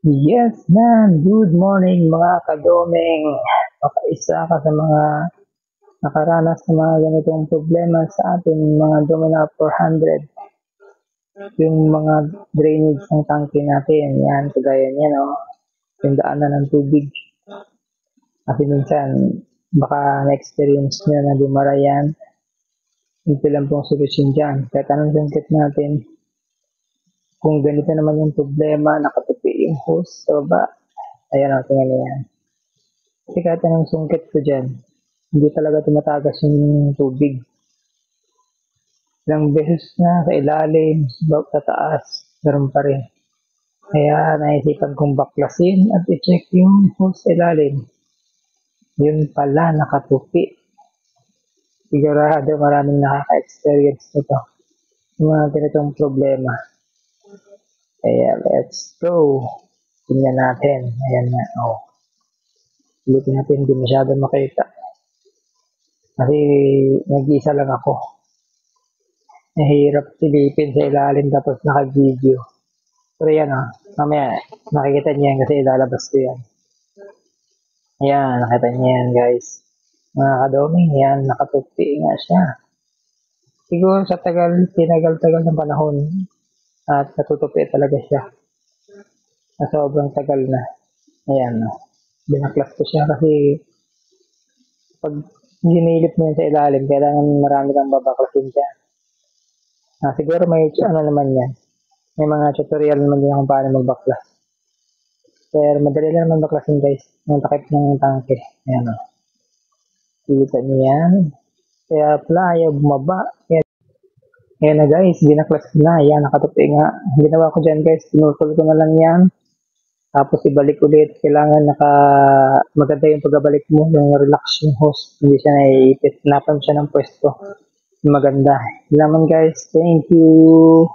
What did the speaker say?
Yes, man. Good morning, mga kadomeng. Isa ka sa mga nakaranas ng mga ganitong problema sa ating mga Domina 400. Yung mga drainage ng tangke natin. Yan, kagaya niyan, no? Yung daanan ng tubig. Kasi minsan, baka na-experience nyo na bumara yan. Ito lang pong solusyon dyan. Kahit anong sungkit natin, kung ganito naman yung problema, nakatupi yung hose sa baba. Ayan, o, tingnan niyo yan. Kasi kahit anong sungkit ko dyan, hindi talaga tumatagas yung tubig. Ilang beses na sa ilalim, sa taas, meron pa rin. Kaya naisipan kong baklasin at i-check yung hose sa ilalim. Yun pala, nakatupi. Sigurado maraming nakaka-experience nito. Yung mga ganitong problema. Kaya let's go. Tingnan natin. Ayan na. Oh. Ulitin natin, hindi masyado makita. Kasi nag-iisa lang ako. Nahirap silipin sa ilalim tapos naka-video. Pero yan mamaya nakikita niyo yan kasi ilalabas ko yan. Ayan, nakita niyo yan guys. Mga kadoming, yan, nakatupi nga siya. Siguro sa tinagal-tagal ng panahon at natutupi talaga siya. Na sobrang tagal na. Ayan, binaklas ko siya kasi pag ginilip mo yun sa ilalim, kailangan marami kang babaklasin siya. Siguro may naman yan. May mga tutorial naman din kung paano magbaklas. Pero madali lang naman baklasin guys. Yung takip ng tangke. Ayan o. Kita niyo yan. Kaya pala ayaw bumaba. Ayan na guys. Binaklas na. Ayan, nakatupi nga. Ginawa ko dyan guys. Pinutol ko na lang yan. Tapos ibalik ulit. Kailangan maganda yung pagbabalik mo. Yung relax yung hose. Hindi siya naiipit. Napan siya ng pwesto. Maganda. Yun naman guys. Thank you.